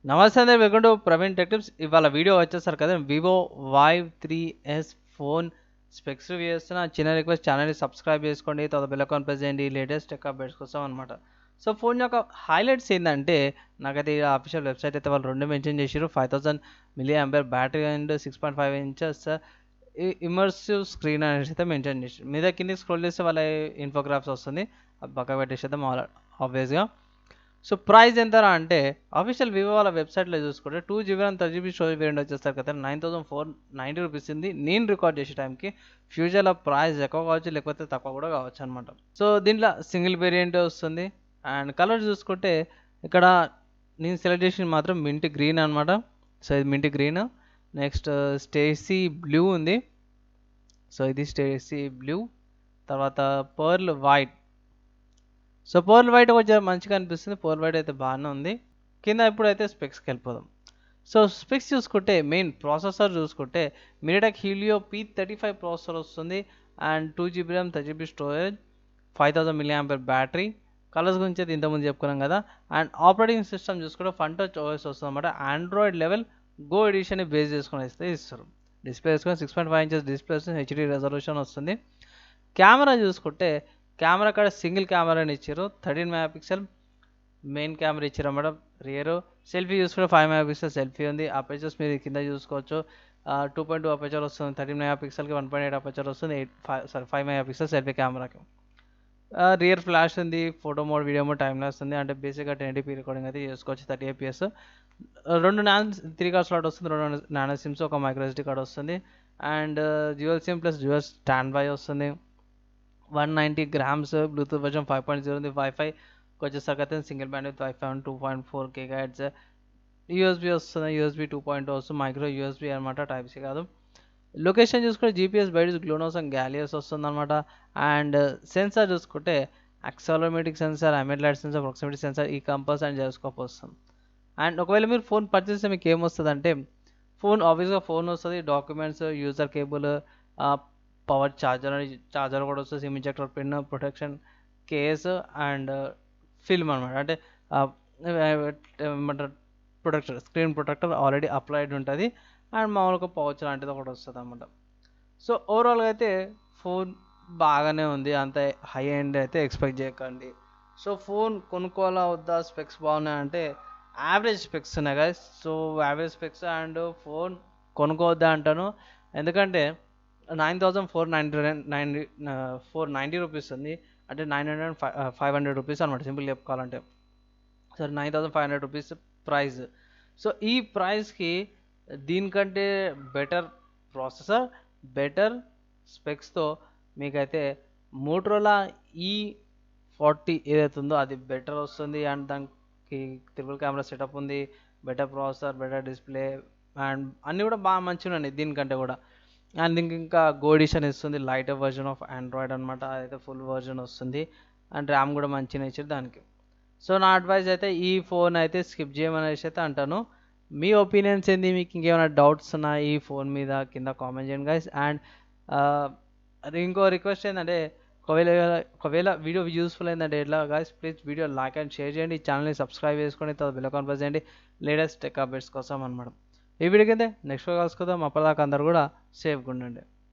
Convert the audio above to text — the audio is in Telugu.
నమస్తే అండి, welcome to Praveen tech tips. ఇవాళ వీడియో వచ్చేసరికి కదా Vivo Y3S phone specs review చేస్తున్న. చిన్న రిక్వెస్ట్, ఛానల్ని సబ్స్క్రైబ్ చేసుకోండి, తర్వాత బెల్ ఐకాన్ ప్రెస్ చేయండి లేటెస్ట్ టెక్ అప్డేట్స్ కోసం అనమాట. సో ఫోన్ యొక్క హైలైట్స్ ఏంటంటే, నాకైతే ఈ అఫీషియల్ వెబ్సైట్ అయితే వాళ్ళు రెండు మెన్షన్ చేసారు. 5000 milli ampere battery and 6.5 inches immersive screen అనేసి అయితే మెన్షన్ చేసారు. మీద కింద స్క్రోల్ చేస్తే వాళ్ళ ఇన్ఫోగ్రాఫ్స్ వస్తుంది, అది పక్క పెట్టేసేద్దాం ఆబ్వియస్గా. సో ప్రైస్ ఎంతరా అంటే, అఫీషియల్ వివో వాళ్ళ వెబ్సైట్లో చూసుకుంటే 2 GB and 30 GB storage variant వచ్చేస్తారు కదా, 9490 రూపీస్ ఉంది. నేను రికార్డ్ చేసే టైంకి ఫ్యూచర్లో ప్రైస్ ఎక్కువ కావచ్చు, లేకపోతే తక్కువ కూడా కావచ్చు అనమాట. సో దీంట్లో సింగిల్ వేరియంట్ వస్తుంది. అండ్ కలర్ చూసుకుంటే ఇక్కడ నేను సెలెక్ట్ చేసిన మాత్రం మింట్ గ్రీన్ అనమాట. సో ఇది mint green. Next Stacey blue ఉంది. సో ఇది స్టేసీ బ్లూ. తర్వాత pearl white. So pearl white కొంచెం మంచిగా అనిపిస్తుంది. పర్ల్ వైట్ అయితే బాగానే ఉంది. కింద ఇప్పుడైతే స్పెక్స్కి వెళ్ళిపోదాం. సో స్పెక్స్ చూసుకుంటే మెయిన్ ప్రాసెసర్ చూసుకుంటే మీడియాటెక్ హీలియో P35 ప్రాసెసర్ వస్తుంది. And 2 GB RAM, 30 GB storage, 5000 milliampere battery. Colours గురించి అయితే ఇంతకుముందు చెప్పుకున్నాం కదా. అండ్ ఆపరేటింగ్ సిస్టమ్ చూసుకుంటే ఫన్ టచ్ ఓఎస్ వస్తుంది అనమాట. Android eleven Go edition base చేసుకొని అయితే ఇస్తారు. డిస్ప్లే వేసుకొని 6.5 ఇంచెస్ డిస్ప్లే వస్తుంది, హెచ్డి రెజల్యూషన్ వస్తుంది. కెమెరా చూసుకుంటే కెమెరా కాడ సింగిల్ కెమెరాని ఇచ్చారు, 13 మెగాపిక్సెల్ మెయిన్ కెమెరా ఇచ్చారు అన్నమాట. రియర్ సెల్ఫీ చూసుకుంటే 5 మెగాపిక్సెల్ సెల్ఫీ ఉంది. అపేచర్స్ మీరు కింద చూసుకోవచ్చు. 2.2 అపేచర్ వస్తుంది, 13 మెగాపిక్సెల్కి 1.8 అపేచర్ వస్తుంది, 5 మెగాపిక్సెల్ సెల్ఫీ కెమెరాకి. రియర్ ఫ్లాష్ ఉంది, photo mode, video mode, time lapse ఉంది. అంటే బేసిక్గా 1080p రికార్డింగ్ అయితే చేసుకోవచ్చు, 30 APS. 3 కార్డ్ స్లాట్ వస్తుంది, 2 నానో సిమ్స్, ఒక మైక్రో SD కార్డ్ వస్తుంది. And dual SIM plus dual stand by వస్తుంది. 190 grams బ్లూటూత్ వర్షన్ 5.0 ఉంది. వైఫై వచ్చేసరికి అయితే single band with WiFi 2.4 GHz. USB వస్తుంది, యూఎస్బీ 2.0 వస్తుంది, మైక్రో యూఎస్బీ అనమాట, టైప్ సి కాదు. లొకేషన్ చూసుకుంటే GPS, BeiDou, GLONASS and Galileo వస్తుంది అనమాట. అండ్ సెన్సార్ చూసుకుంటే accelerometric sensor, ambient light sensor, proximity sensor, ఈ కంపస్ అండ్ జైరోస్కోప్ వస్తుంది. అండ్ ఒకవేళ మీరు ఫోన్ పర్చేస్ చేస్తే మీకు ఏమొస్తుంది అంటే, ఫోన్ ఆబ్వియస్గా ఫోన్ వస్తుంది, documents, user cable, power charger కూడా వస్తుంది, SIM injector pin, protection case and film అనమాట. అంటే ఏమంటారు, protector, screen protector already applied ఉంటుంది. అండ్ మామూలుగా పౌచ్ లాంటిది ఒకటి వస్తుంది అనమాట. సో ఓవరాల్గా అయితే ఫోన్ బాగానే ఉంది, అంత హై ఎండ్ అయితే ఎక్స్పెక్ట్ చేయకండి. సో ఫోన్ కొనుక్కోవాలా వద్దా, స్పెక్స్ బాగున్నాయంటే యావరేజ్ స్పెక్స్ ఉన్నాయి కదా. So average specs and phone కొనుక్కోవద్దా అంటాను. ఎందుకంటే 9490 రూపీస్ ఉంది, అంటే 500 రూపీస్ అనమాట, సింపుల్ చెప్పుకోవాలంటే. సరే 9500 రూపీస్ ప్రైస్. సో ఈ ప్రైస్కి దీనికంటే బెటర్ ప్రాసెసర్, బెటర్ స్పెక్స్తో మీకైతే మోటరోలా E40 ఏదైతే ఉందో అది బెటర్ వస్తుంది. అండ్ దానికి ట్రిపుల్ కెమెరా సెటప్ ఉంది, better processor, better display, and అన్నీ కూడా బాగా మంచిగా ఉన్నాయి దీనికంటే కూడా. అండ్ దీనికి ఇంకా గో ఎడిషన్ ఇస్తుంది, లైటర్ వర్జన్ ఆఫ్ ఆండ్రాయిడ్ అనమాట, అదైతే ఫుల్ వర్జన్ వస్తుంది. అండ్ ర్యామ్ కూడా మంచిగా ఇచ్చారు దానికి. సో నా అడ్వైజ్ అయితే ఈ ఫోన్ అయితే స్కిప్ చేయమనేసి అయితే అంటాను. మీ ఒపీనియన్స్ ఏంది, మీకు ఇంకేమైనా డౌట్స్ ఉన్నా ఈ ఫోన్ మీద కింద కామెంట్ చేయండి గైస్. అండ్ ఇంకో రిక్వెస్ట్ ఏంటంటే, ఒకవేళ ఒకవేళ వీడియో యూస్ఫుల్ అయిందంటే ఎట్లా guys, please video like and share చేయండి, ఈ ఛానల్ని సబ్స్క్రైబ్ చేసుకొని తర్వాత బెల్ ఐకాన్ ప్రెస్ చేయండి లేటెస్ట్ టెక్ అప్డేట్స్ కోసం అనమాట. ఈ వీడియో కింద నెక్స్ట్ కలుసుకుందాం. అప్పటిదాకా అందరు కూడా సేఫ్గా ఉండండి.